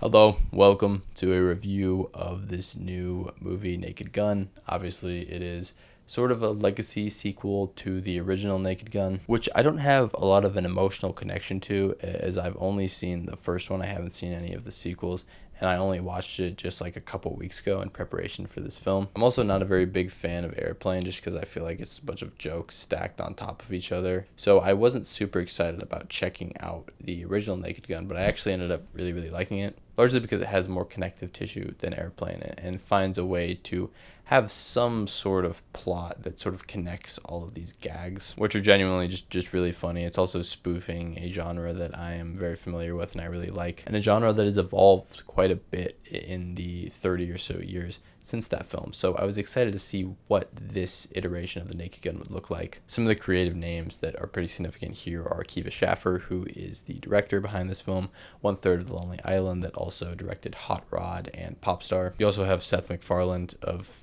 Hello, welcome to a review of this new movie, Naked Gun. Obviously, it is sort of a legacy sequel to the original Naked Gun, which I don't have a lot of an emotional connection to, as I've only seen the first one. I haven't seen any of the sequels, and I only watched it just like a couple weeks ago in preparation for this film. I'm also not a very big fan of Airplane just because I feel like it's a bunch of jokes stacked on top of each other. So I wasn't super excited about checking out the original Naked Gun, but I actually ended up really liking it, largely because it has more connective tissue than Airplane and finds a way to have some sort of plot that sort of connects all of these gags, which are genuinely just really funny. It's also spoofing a genre that I am very familiar with and I really like, and a genre that has evolved quite a bit in the 30 or so years since that film. So I was excited to see what this iteration of the Naked Gun would look like. Some of the creative names that are pretty significant here are Kiva Schaffer, who is the director behind this film, one third of The Lonely Island, that also directed Hot Rod and Popstar. You also have Seth MacFarlane of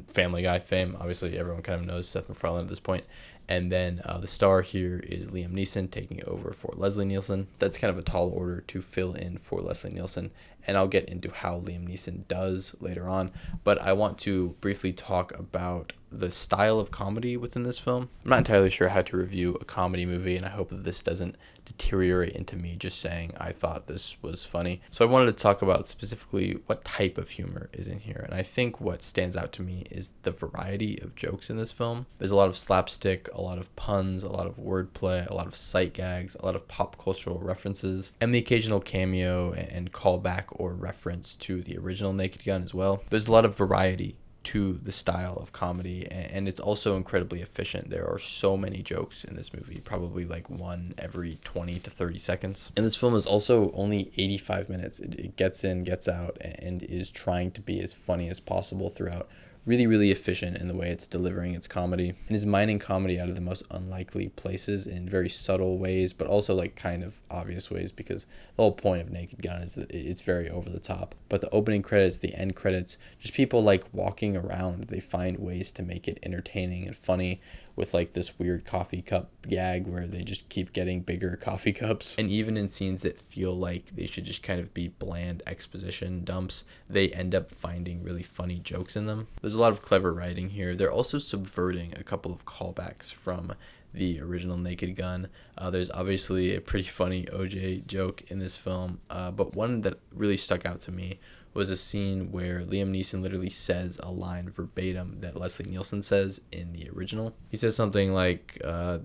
Family Guy fame. Obviously, everyone kind of knows Seth MacFarlane at this point. And then the star here is Liam Neeson taking over for Leslie Nielsen. That's kind of a tall order to fill in for Leslie Nielsen, and I'll get into how Liam Neeson does later on. But I want to briefly talk about the style of comedy within this film. I'm not entirely sure how to review a comedy movie, and I hope that this doesn't deteriorate into me just saying I thought this was funny. So I wanted to talk about specifically what type of humor is in here, and I think what stands out to me is the variety of jokes in this film. There's a lot of slapstick, a lot of puns, a lot of wordplay, a lot of sight gags, a lot of pop cultural references, and the occasional cameo and callback or reference to the original Naked Gun as well. There's a lot of variety to the style of comedy, and it's also incredibly efficient. There are so many jokes in this movie, probably like one every 20 to 30 seconds. And this film is also only 85 minutes. It gets in, gets out, and is trying to be as funny as possible throughout. Really efficient in the way it's delivering its comedy, and is mining comedy out of the most unlikely places in very subtle ways, but also like kind of obvious ways, because the whole point of Naked Gun is that it's very over the top. But the opening credits, the end credits, just people like walking around, they find ways to make it entertaining and funny, with like this weird coffee cup gag where they just keep getting bigger coffee cups. And even in scenes that feel like they should just kind of be bland exposition dumps, they end up finding really funny jokes in them. There's a lot of clever writing here. They're also subverting a couple of callbacks from the original Naked Gun. There's obviously a pretty funny OJ joke in this film, but one that really stuck out to me was a scene where Liam Neeson literally says a line verbatim that Leslie Nielsen says in the original. He says something like,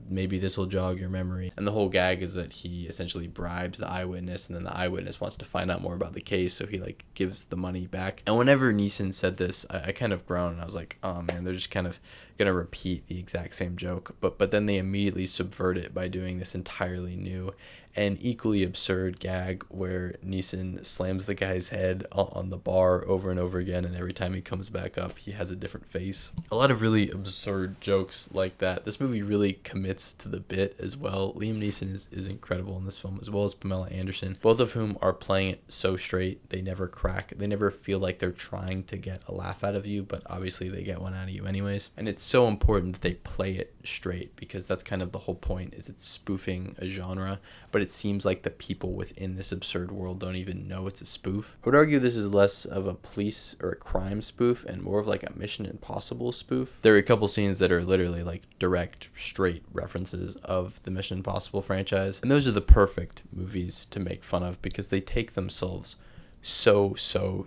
maybe this will jog your memory. And the whole gag is that he essentially bribes the eyewitness, and then the eyewitness wants to find out more about the case, so he like gives the money back. And whenever Neeson said this, I kind of groaned, and I was like, oh man, they're just kind of gonna repeat the exact same joke. But then they immediately subvert it by doing this entirely new and equally absurd gag where Neeson slams the guy's head on the bar over and over again, and every time he comes back up, he has a different face. A lot of really absurd jokes like that. This movie really commits to the bit as well. Liam Neeson is incredible in this film, as well as Pamela Anderson, both of whom are playing it so straight. They never crack. They never feel like they're trying to get a laugh out of you, but obviously they get one out of you anyways. And it's so important that they play it straight, because that's kind of the whole point, is it's spoofing a genre, but it seems like the people within this absurd world don't even know it's a spoof. I would argue this is less of a police or a crime spoof and more of like a Mission Impossible spoof. There are a couple scenes that are literally like direct, straight references of the Mission Impossible franchise, and those are the perfect movies to make fun of because they take themselves so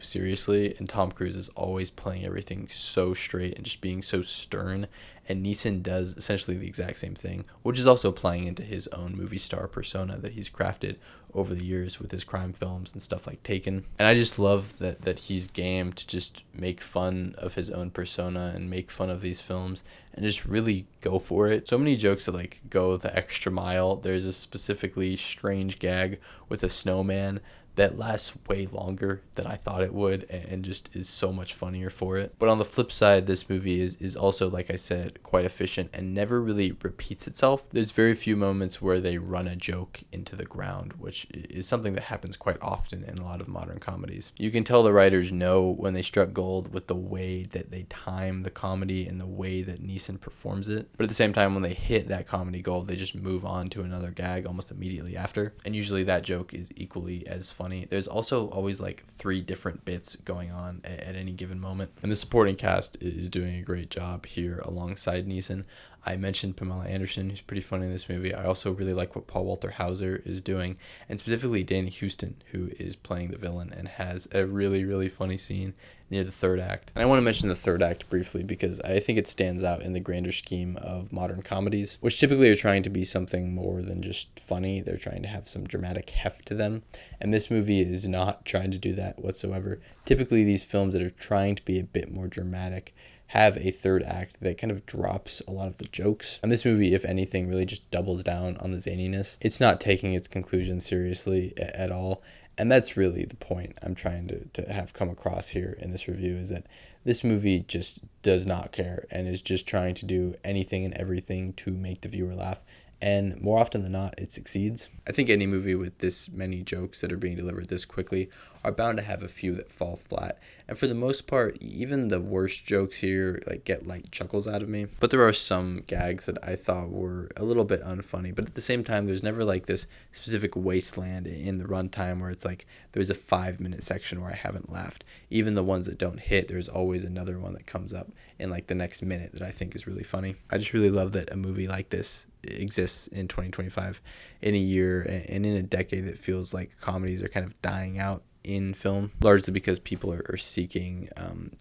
seriously, and Tom Cruise is always playing everything so straight and just being so stern, and Neeson does essentially the exact same thing, which is also playing into his own movie star persona that he's crafted over the years with his crime films and stuff like Taken. And I just love that he's game to just make fun of his own persona and make fun of these films and just really go for it. So many jokes that like go the extra mile. There's a specifically strange gag with a snowman that lasts way longer than I thought it would, and just is so much funnier for it. But on the flip side, this movie is also, like I said, quite efficient and never really repeats itself. There's very few moments where they run a joke into the ground, which is something that happens quite often in a lot of modern comedies. You can tell the writers know when they struck gold with the way that they time the comedy and the way that Neeson performs it. But at the same time, when they hit that comedy gold, they just move on to another gag almost immediately after. And usually that joke is equally as funny funny. There's also always like 3 different bits going on at any given moment. And the supporting cast is doing a great job here alongside Neeson. I mentioned Pamela Anderson, who's pretty funny in this movie. I also really like what Paul Walter Hauser is doing, and specifically Danny Houston, who is playing the villain and has a really, really funny scene near the third act. And I want to mention the third act briefly because I think it stands out in the grander scheme of modern comedies, which typically are trying to be something more than just funny. They're trying to have some dramatic heft to them, and this movie is not trying to do that whatsoever. Typically, these films that are trying to be a bit more dramatic have a third act that kind of drops a lot of the jokes. And this movie, if anything, really just doubles down on the zaniness. It's not taking its conclusion seriously at all. And that's really the point I'm trying to have come across here in this review, is that this movie just does not care and is just trying to do anything and everything to make the viewer laugh. And more often than not, it succeeds. I think any movie with this many jokes that are being delivered this quickly are bound to have a few that fall flat. And for the most part, even the worst jokes here get light chuckles out of me. But there are some gags that I thought were a little bit unfunny. But at the same time, there's never this specific wasteland in the runtime where it's there's a 5-minute section where I haven't laughed. Even the ones that don't hit, there's always another one that comes up in the next minute that I think is really funny. I just really love that a movie like this exists in 2025, in a year and in a decade that feels like comedies are kind of dying out in film, largely because people are seeking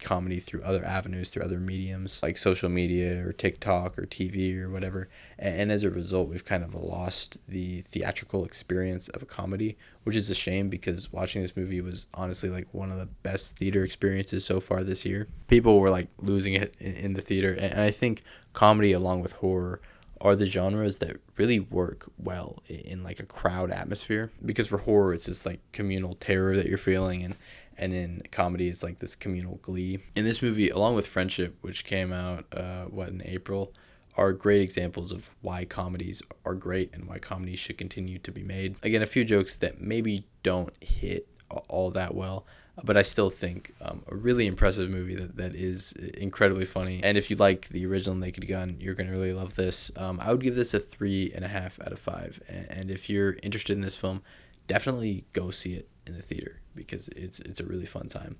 comedy through other avenues, through other mediums like social media or TikTok or TV or whatever. And as a result, we've kind of lost the theatrical experience of a comedy, which is a shame because watching this movie was honestly one of the best theater experiences so far this year. People were losing it in the theater. And I think comedy along with horror are the genres that really work well in a crowd atmosphere, because for horror it's this communal terror that you're feeling, and in comedy it's this communal glee. In this movie, along with Friendship, which came out in April, are great examples of why comedies are great and why comedies should continue to be made. Again, a few jokes that maybe don't hit all that well, but I still think a really impressive movie that is incredibly funny. And if you like the original Naked Gun, you're going to really love this. I would give this a 3.5 out of 5. And if you're interested in this film, definitely go see it in the theater because it's a really fun time.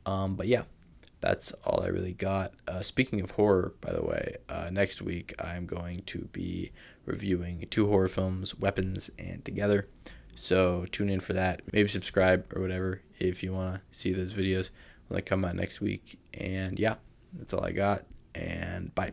But yeah, that's all I really got. Speaking of horror, by the way, next week I'm going to be reviewing 2 horror films, Weapons and Together. So tune in for that. Maybe subscribe or whatever if you want to see those videos when they come out next week. And yeah, that's all I got. And bye.